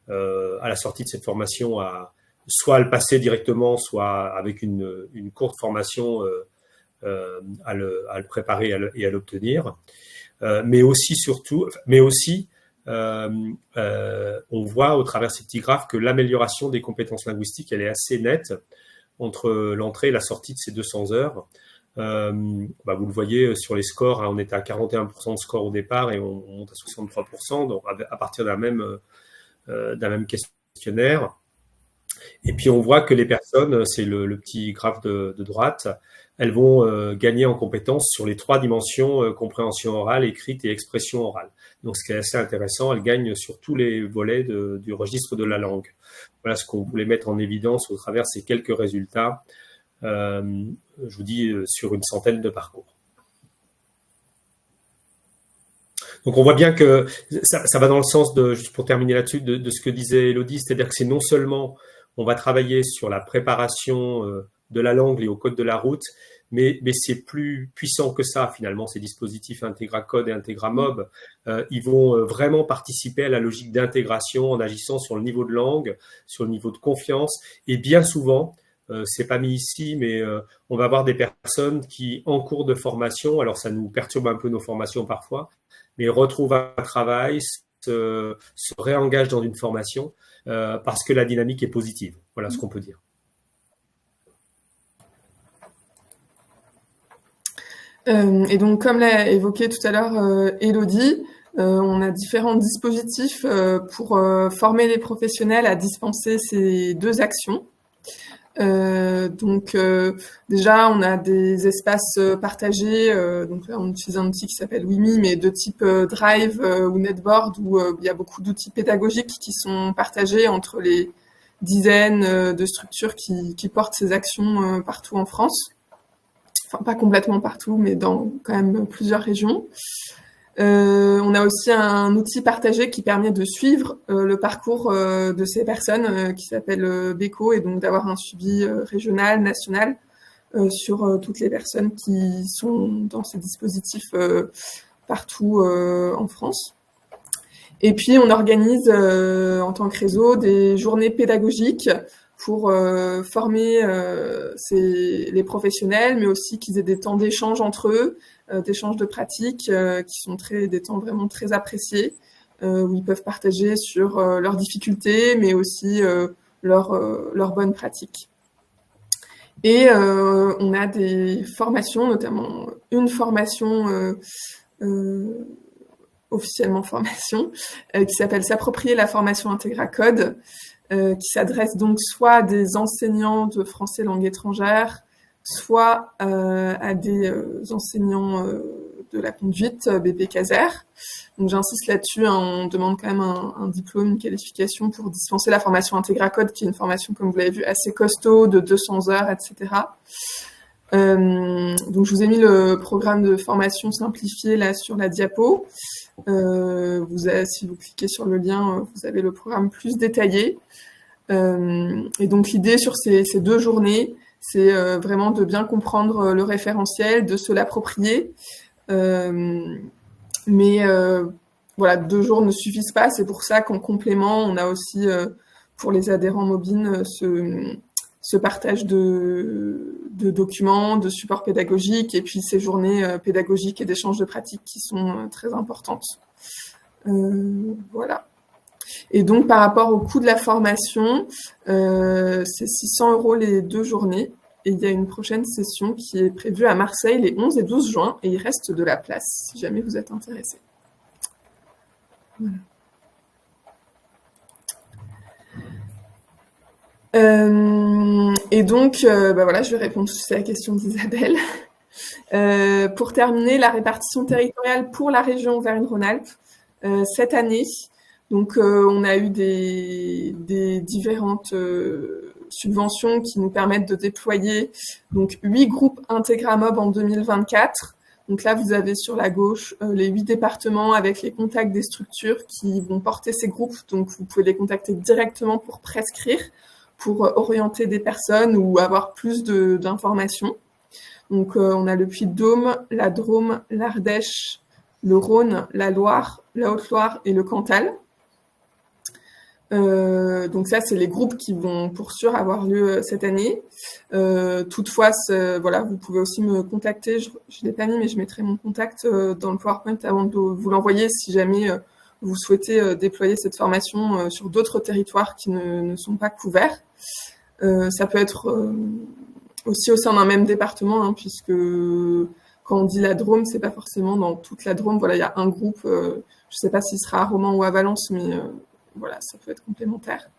la sortie de cette formation soit à le passer directement, soit avec une courte formation à le préparer et à l'obtenir. Mais aussi, on voit au travers de ces petits graphes que l'amélioration des compétences linguistiques, elle est assez nette entre l'entrée et la sortie de ces 200 heures. Vous le voyez sur les scores, on était à 41% de score au départ et on monte à 63%, donc à partir d'un même questionnaire. Et puis on voit que les personnes, c'est le petit graphe de droite, elles vont gagner en compétences sur les 3 dimensions, compréhension orale, écrite et expression orale. Donc ce qui est assez intéressant, elles gagnent sur tous les volets du registre de la langue. Voilà ce qu'on voulait mettre en évidence au travers de ces quelques résultats, je vous dis, sur une centaine de parcours. Donc on voit bien que ça va dans le sens, juste pour terminer là-dessus, de ce que disait Élodie, c'est-à-dire que c'est non seulement on va travailler sur la préparation de la langue liée au code de la route, mais c'est plus puissant que ça finalement, ces dispositifs Integracode et Integramob. Ils vont vraiment participer à la logique d'intégration en agissant sur le niveau de langue, sur le niveau de confiance, et bien souvent, c'est pas mis ici, mais on va avoir des personnes qui, en cours de formation, alors ça nous perturbe un peu nos formations parfois, mais retrouvent un travail, se réengagent dans une formation parce que la dynamique est positive. Voilà ce qu'on peut dire. Et donc, comme l'a évoqué tout à l'heure Élodie, on a différents dispositifs pour former les professionnels à dispenser ces 2 actions. Déjà, on a des espaces partagés. Donc là, on utilise un outil qui s'appelle Wimi, mais de type Drive ou Netboard, où il y a beaucoup d'outils pédagogiques qui sont partagés entre les dizaine de structures qui portent ces actions partout en France. Enfin, pas complètement partout, mais dans quand même plusieurs régions. On a aussi un outil partagé qui permet de suivre le parcours de ces personnes qui s'appelle BECO, et donc d'avoir un suivi régional, national sur toutes les personnes qui sont dans ces dispositifs partout en France. Et puis on organise en tant que réseau des journées pédagogiques pour former les professionnels, mais aussi qu'ils aient des temps d'échange entre eux, d'échange de pratiques qui sont des temps vraiment très appréciés, où ils peuvent partager sur leurs difficultés, mais aussi leurs bonnes pratiques. Et on a des formations, notamment une formation, officiellement formation, qui s'appelle S'approprier la formation Intégracode, qui s'adresse donc soit à des enseignants de français langue étrangère, soit à des enseignants de la conduite, BP Caser. Donc j'insiste là-dessus, hein, on demande quand même un diplôme, une qualification pour dispenser la formation Intégracode, qui est une formation, comme vous l'avez vu, assez costaud, de 200 heures, etc. Donc je vous ai mis le programme de formation simplifié là sur la diapo. Si vous cliquez sur le lien, vous avez le programme plus détaillé. Et donc l'idée sur ces 2 journées, c'est vraiment de bien comprendre le référentiel, de se l'approprier. Mais voilà, 2 jours ne suffisent pas. C'est pour ça qu'en complément, on a aussi pour les adhérents Mobine ce partage de documents, de supports pédagogiques, et puis ces journées pédagogiques et d'échanges de pratiques qui sont très importantes. Voilà. Et donc, par rapport au coût de la formation, c'est 600 € les 2 journées. Et il y a une prochaine session qui est prévue à Marseille les 11 et 12 juin. Et il reste de la place si jamais vous êtes intéressé. Voilà. Et donc, voilà, je vais répondre à la question d'Isabelle. Pour terminer, la répartition territoriale pour la région Auvergne-Rhône-Alpes cette année. Donc, on a eu des différentes subventions qui nous permettent de déployer donc 8 groupes Intégramob en 2024. Donc là, vous avez sur la gauche les 8 départements avec les contacts des structures qui vont porter ces groupes. Donc, vous pouvez les contacter directement pour prescrire, pour orienter des personnes ou avoir plus d'informations. Donc, on a le Puy-de-Dôme, la Drôme, l'Ardèche, le Rhône, la Loire, la Haute-Loire et le Cantal. Donc ça, c'est les groupes qui vont pour sûr avoir lieu cette année. Toutefois, voilà, vous pouvez aussi me contacter. Je l'ai pas mis, mais je mettrai mon contact dans le PowerPoint avant de vous l'envoyer si jamais vous souhaitez déployer cette formation sur d'autres territoires qui ne sont pas couverts. Ça peut être aussi au sein d'un même département, hein, puisque quand on dit la Drôme, c'est pas forcément dans toute la Drôme. Voilà, il y a un groupe, je sais pas s'il sera à Romans ou à Valence, mais voilà, ça peut être complémentaire.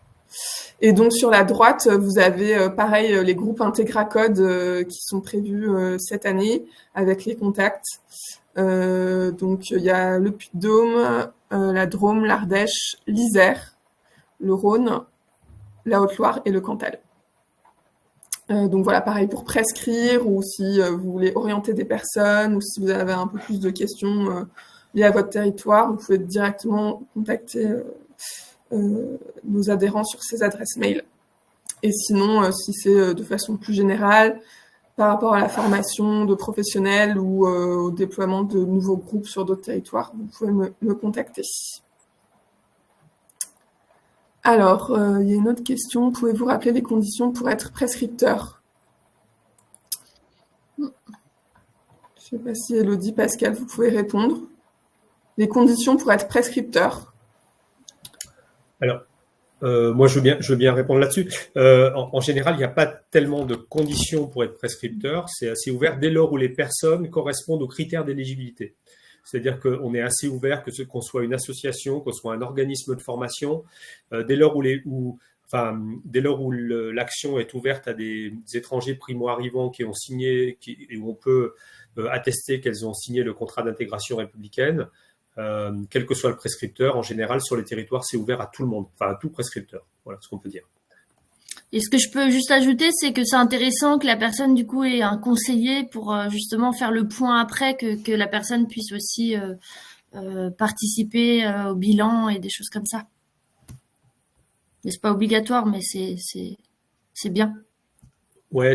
Et donc sur la droite, vous avez pareil les groupes Intégracode qui sont prévus cette année avec les contacts. Donc il y a le Puy-de-Dôme, la Drôme, l'Ardèche, l'Isère, le Rhône, la Haute-Loire et le Cantal. Donc voilà, pareil pour prescrire, ou si vous voulez orienter des personnes, ou si vous avez un peu plus de questions liées à votre territoire, vous pouvez directement contacter nos adhérents sur ces adresses mail. Et sinon, si c'est de façon plus générale, par rapport à la formation de professionnels ou au déploiement de nouveaux groupes sur d'autres territoires, vous pouvez me contacter. Alors, il y a une autre question. Pouvez-vous rappeler les conditions pour être prescripteur? Je ne sais pas si Elodie, Pascal, vous pouvez répondre. Les conditions pour être prescripteur. Alors, moi, je veux bien répondre là-dessus. En général, il n'y a pas tellement de conditions pour être prescripteur. C'est assez ouvert dès lors où les personnes correspondent aux critères d'éligibilité. C'est-à-dire qu'on est assez ouvert, qu'on soit une association, qu'on soit un organisme de formation, dès lors où l'action est ouverte à des étrangers primo-arrivants qui ont signé, et où on peut attester qu'elles ont signé le contrat d'intégration républicaine. Quel que soit le prescripteur, en général, sur les territoires, c'est ouvert à tout le monde, enfin à tout prescripteur. Voilà ce qu'on peut dire. Et ce que je peux juste ajouter, c'est que c'est intéressant que la personne, du coup, ait un conseiller pour justement faire le point après, que la personne puisse aussi participer au bilan et des choses comme ça. Mais c'est pas obligatoire, mais c'est bien. Ouais,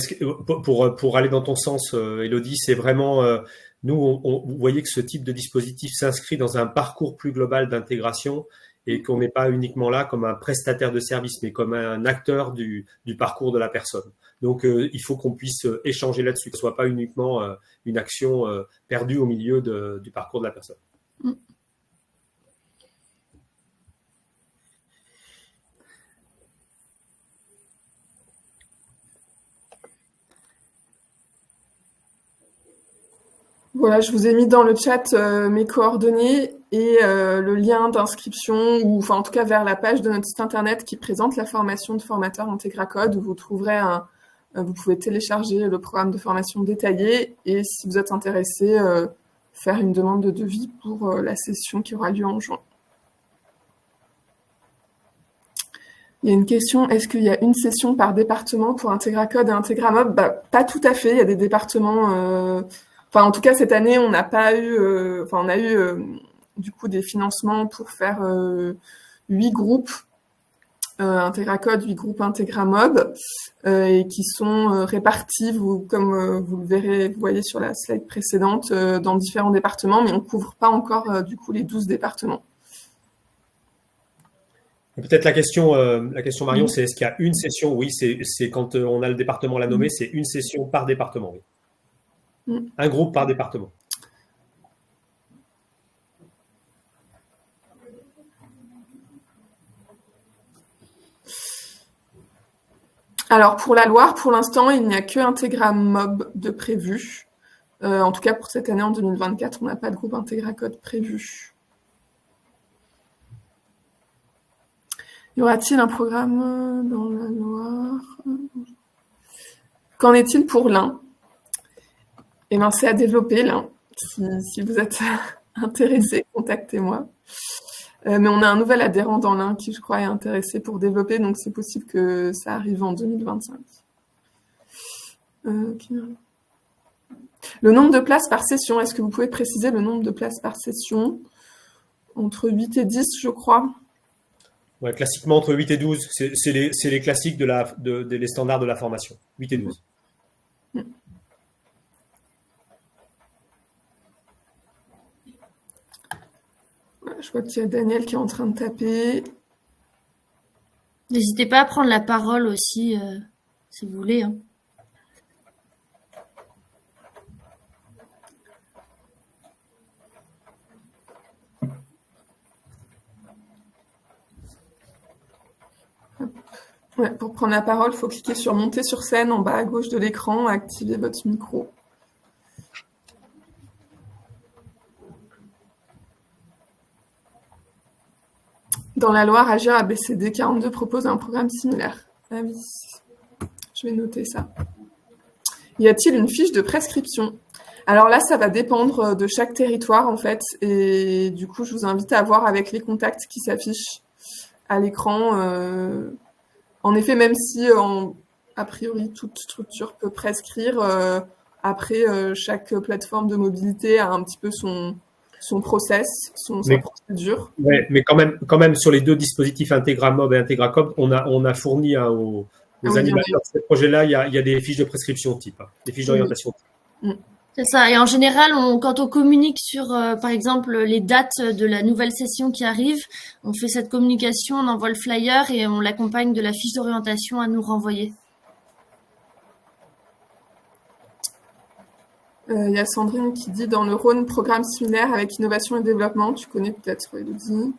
pour aller dans ton sens, Élodie, c'est vraiment, nous, vous voyez que ce type de dispositif s'inscrit dans un parcours plus global d'intégration et qu'on n'est pas uniquement là comme un prestataire de service, mais comme un acteur du parcours de la personne. Donc, il faut qu'on puisse échanger là-dessus, que ce soit pas uniquement une action perdue au milieu du parcours de la personne. Mm. Voilà, je vous ai mis dans le chat mes coordonnées et le lien d'inscription, ou enfin en tout cas vers la page de notre site internet qui présente la formation de formateur IntegraCode, où vous trouverez vous pouvez télécharger le programme de formation détaillé et si vous êtes intéressé, faire une demande de devis pour la session qui aura lieu en juin. Il y a une question, est-ce qu'il y a une session par département pour IntegraCode et IntegraMob? Pas tout à fait, il y a des départements... Enfin, en tout cas, cette année, on n'a pas eu... on a eu du coup des financements pour faire 8 groupes IntegraCode, 8 groupes IntegraMob, et qui sont répartis, comme vous le verrez, vous voyez sur la slide précédente, dans différents départements, mais on ne couvre pas encore du coup les 12 départements. Peut-être la question Marion, c'est est-ce qu'il y a une session? Oui, c'est quand on a le département à la nommer, c'est une session par département, oui. Un groupe par département. Alors, pour la Loire, pour l'instant, il n'y a que IntegraMob de prévu. En tout cas, pour cette année, en 2024, on n'a pas de groupe IntegraCode prévu. Y aura-t-il un programme dans la Loire? Qu'en est-il pour l'Ain? Eh bien, c'est à développer, l'Ain. Si vous êtes intéressé, contactez-moi. Mais on a un nouvel adhérent dans l'Ain qui, je crois, est intéressé pour développer, donc c'est possible que ça arrive en 2025. Okay. Le nombre de places par session, est-ce que vous pouvez préciser le nombre de places par session? Entre 8 et 10, je crois. Ouais, classiquement, entre 8 et 12, c'est les classiques des standards de la formation. 8 et 12. Je vois qu'il y a Daniel qui est en train de taper. N'hésitez pas à prendre la parole aussi, si vous voulez. Hein. Ouais, pour prendre la parole, il faut cliquer sur Monter sur scène en bas à gauche de l'écran, activer votre micro. Dans la Loire, Agir ABCD 42 propose un programme similaire. Ah oui, je vais noter ça. Y a-t-il une fiche de prescription? Alors là, ça va dépendre de chaque territoire, en fait. Et du coup, je vous invite à voir avec les contacts qui s'affichent à l'écran. En effet, même si, a priori, toute structure peut prescrire, après, chaque plateforme de mobilité a un petit peu son process, sa procédure. Ouais, mais quand même, sur les deux dispositifs IntegraMob et IntegraCode, on a fourni aux animateurs de ce projet-là, il y a des fiches de prescription type, des fiches d'orientation type. C'est ça. Et en général, quand on communique sur, par exemple, les dates de la nouvelle session qui arrive, on fait cette communication, on envoie le flyer et on l'accompagne de la fiche d'orientation à nous renvoyer. Il y a Sandrine qui dit dans le Rhône, programme similaire avec innovation et développement. Tu connais peut-être, Élodie?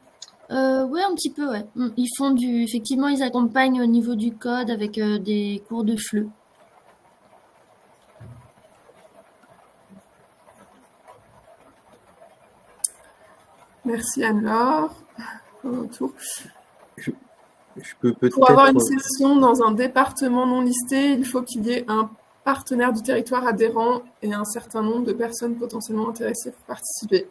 Oui, un petit peu, ouais. Ils font effectivement, ils accompagnent au niveau du code avec des cours de FLE. Merci Anne-Laure. Retour. Je peux peut-être... Pour avoir une session dans un département non listé, il faut qu'il y ait un partenaire du territoire adhérent et un certain nombre de personnes potentiellement intéressées pour participer.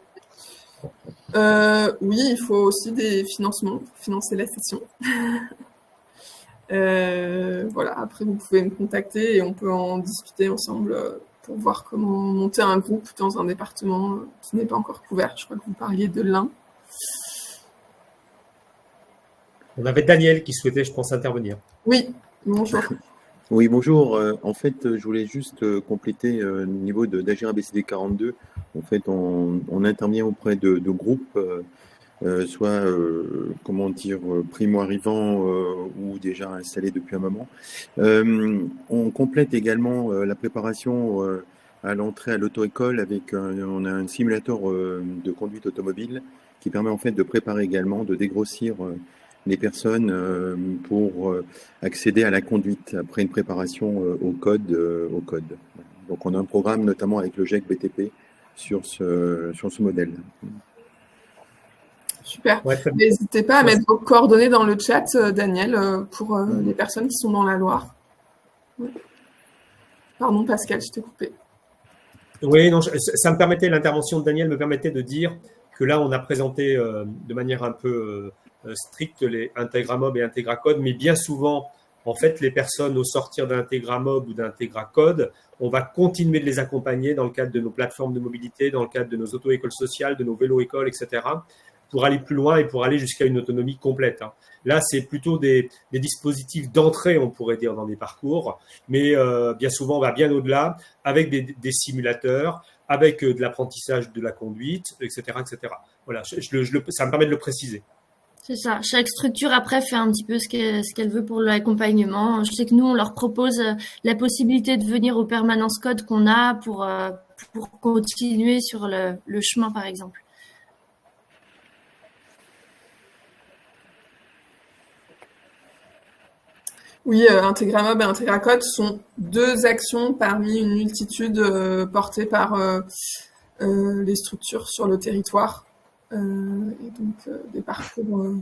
Oui, il faut aussi des financements pour financer la session. Voilà, après, vous pouvez me contacter et on peut en discuter ensemble pour voir comment monter un groupe dans un département qui n'est pas encore couvert. Je crois que vous parliez de l'Ain. On avait Daniel qui souhaitait, je pense, intervenir. Oui, bonjour. Oui, bonjour. En fait, je voulais juste compléter au niveau d'Agir ABCD 42. En fait, on intervient auprès de groupes, soit, comment dire, primo-arrivants ou déjà installés depuis un moment. On complète également la préparation à l'entrée à l'auto-école avec on a un simulateur de conduite automobile qui permet en fait de préparer également, de dégrossir les personnes pour accéder à la conduite après une préparation au code. Donc on a un programme notamment avec le GEC BTP sur ce modèle. Super. Ouais, N'hésitez pas à mettre vos coordonnées dans le chat, Daniel, pour les personnes qui sont dans la Loire. Ouais. Pardon, Pascal, je t'ai coupé. Oui, non, ça me permettait, l'intervention de Daniel me permettait de dire que là, on a présenté de manière un peu stricte les Integramob et Integracode, mais bien souvent, en fait, les personnes au sortir d'Integramob ou d'Integracode, on va continuer de les accompagner dans le cadre de nos plateformes de mobilité, dans le cadre de nos auto-écoles sociales, de nos vélo-écoles, etc., pour aller plus loin et pour aller jusqu'à une autonomie complète. Là, c'est plutôt des dispositifs d'entrée, on pourrait dire, dans des parcours, mais bien souvent, on va bien au-delà, avec des simulateurs, avec de l'apprentissage de la conduite, etc., etc. Voilà, ça me permet de le préciser. C'est ça. Chaque structure, après, fait un petit peu ce qu'elle veut pour l'accompagnement. Je sais que nous, on leur propose la possibilité de venir aux permanences code qu'on a pour continuer sur le chemin, par exemple. Oui, Integramob et Integracode sont deux actions parmi une multitude portées par les structures sur le territoire. Et donc des parcours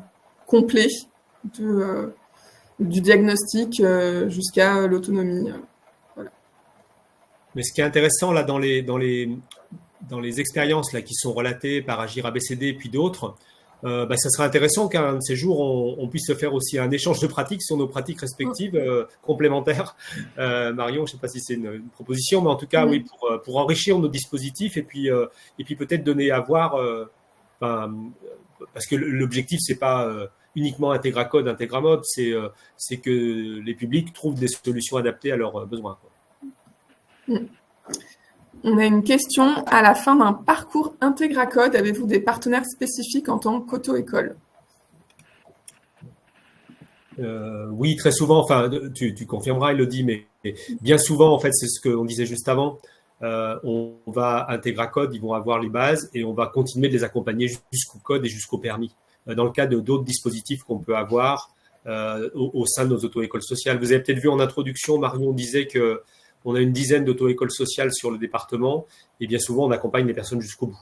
complets du diagnostic jusqu'à l'autonomie. Voilà. Mais ce qui est intéressant là dans les expériences là qui sont relatées par Agir ABCD et puis d'autres, ça serait intéressant qu'un de ces jours on puisse se faire aussi un échange de pratiques sur nos pratiques respectives complémentaires. Marion, je ne sais pas si c'est une proposition, mais en tout cas oui, pour enrichir nos dispositifs et puis peut-être donner à voir, parce que l'objectif c'est pas uniquement Integracode, Integramob, c'est que les publics trouvent des solutions adaptées à leurs besoins, quoi. On a une question. À la fin d'un parcours Integracode, avez-vous des partenaires spécifiques en tant qu'auto-école ? Oui, très souvent. Enfin, tu confirmeras, Elodie, mais bien souvent, en fait, c'est ce qu'on disait juste avant. On va Integracode, ils vont avoir les bases et on va continuer de les accompagner jusqu'au code et jusqu'au permis. Dans le cas d'autres dispositifs qu'on peut avoir au sein de nos auto-écoles sociales. Vous avez peut-être vu en introduction, Marion disait que on a une dizaine d'auto-écoles sociales sur le département et bien souvent, on accompagne les personnes jusqu'au bout.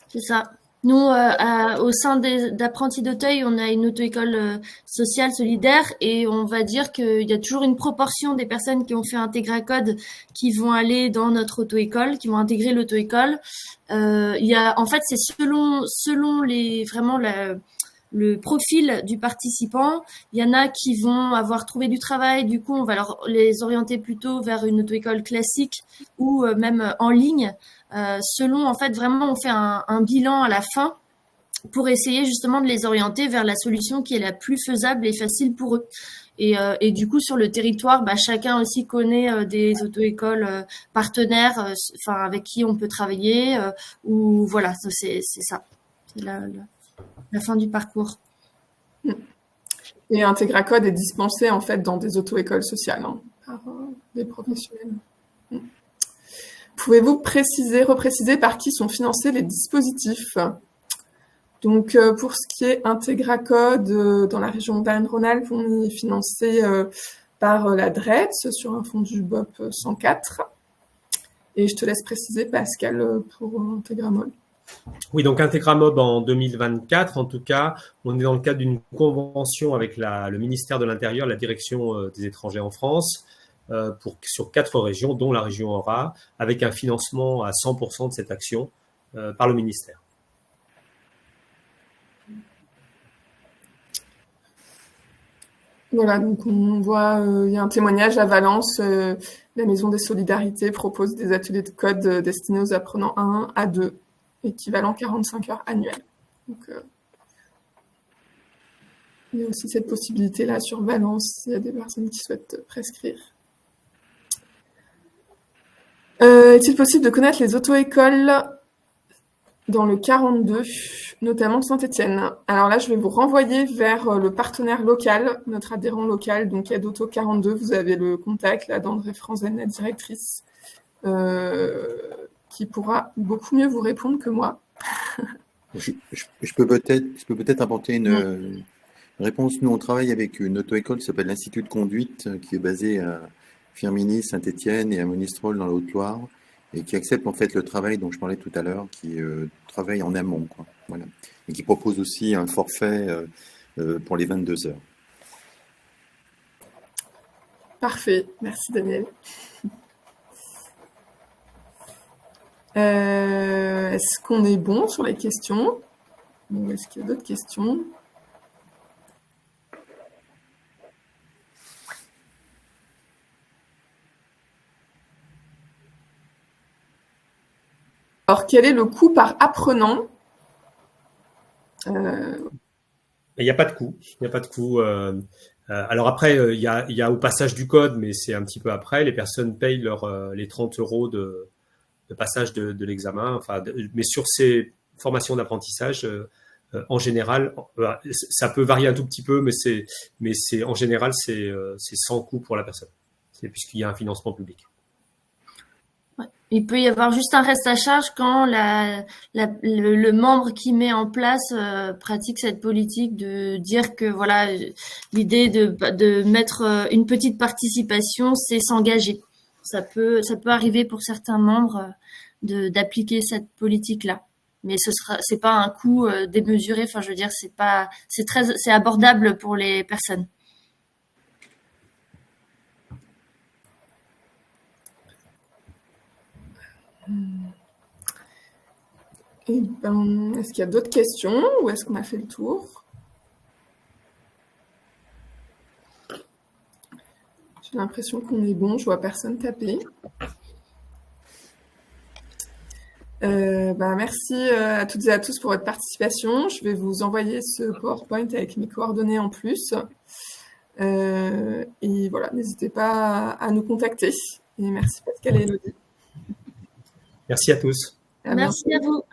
C'est ça. Nous, au sein d'Apprentis d'Auteuil, on a une auto-école sociale solidaire et on va dire qu'il y a toujours une proportion des personnes qui ont fait Integracode qui vont aller dans notre auto-école, qui vont intégrer l'auto-école. En fait, c'est selon vraiment le profil du participant. Il y en a qui vont avoir trouvé du travail, du coup, on va les orienter plutôt vers une auto-école classique ou même en ligne. Selon, en fait, vraiment, on fait un bilan à la fin pour essayer justement de les orienter vers la solution qui est la plus faisable et facile pour eux. Et du coup, sur le territoire, chacun aussi connaît des auto-écoles partenaires, avec qui on peut travailler. Ou voilà, c'est ça. C'est la fin du parcours. Et Integracode est dispensé en fait dans des auto-écoles sociales par des professionnels. Pouvez-vous repréciser par qui sont financés les dispositifs ? Donc, pour ce qui est Integracode, dans la région d'Auvergne-Rhône-Alpes, on est financé par la DRETS sur un fonds du BOP 104. Et je te laisse préciser, Pascal, pour Integramob. Oui, donc Integramob en 2024, en tout cas, on est dans le cadre d'une convention avec le ministère de l'Intérieur, la direction des étrangers en France, sur 4 régions, dont la région Aura, avec un financement à 100% de cette action par le ministère. Voilà, donc on voit, il y a un témoignage à Valence, la Maison des Solidarités propose des ateliers de code destinés aux apprenants A1, A2, équivalent 45 heures annuelles. Donc, il y a aussi cette possibilité-là sur Valence, s'il y a des personnes qui souhaitent prescrire. Est-il possible de connaître les auto-écoles dans le 42, notamment Saint-Étienne? Alors là, je vais vous renvoyer vers le partenaire local, notre adhérent local, donc Aide Auto 42. Vous avez le contact là d'André Franzen, la directrice, qui pourra beaucoup mieux vous répondre que moi. Je peux peut-être apporter une réponse. Nous, on travaille avec une auto-école qui s'appelle l'Institut de conduite, qui est basé à Firminy, Saint-Étienne et à Monistrol dans la Haute-Loire, et qui accepte en fait le travail dont je parlais tout à l'heure, qui travaille en amont, quoi. Voilà. Et qui propose aussi un forfait pour les 22 heures. Parfait, merci Daniel. Est-ce qu'on est bon sur les questions? Ou est-ce qu'il y a d'autres questions? Alors, quel est le coût par apprenant? Il n'y a pas de coût. Il n'y a pas de coût. Alors après, il y a au passage du code, mais c'est un petit peu après. Les personnes payent les 30 € de passage de l'examen. Enfin, mais sur ces formations d'apprentissage, en général, ça peut varier un tout petit peu, mais en général, c'est sans coût pour la personne. C'est puisqu'il y a un financement public. Il peut y avoir juste un reste à charge quand le membre qui met en place pratique cette politique de dire que voilà, l'idée de mettre une petite participation, c'est s'engager. Ça peut arriver pour certains membres d'appliquer cette politique-là. Mais c'est pas un coût démesuré. Enfin, je veux dire, c'est abordable pour les personnes. Est-ce qu'il y a d'autres questions ou est-ce qu'on a fait le tour? J'ai l'impression qu'on est bon, je vois personne taper. Merci à toutes et à tous pour votre participation. Je vais vous envoyer ce PowerPoint avec mes coordonnées en plus. Et voilà, n'hésitez pas à nous contacter. Et merci Pascal et Elodie. Merci à tous. Merci à vous.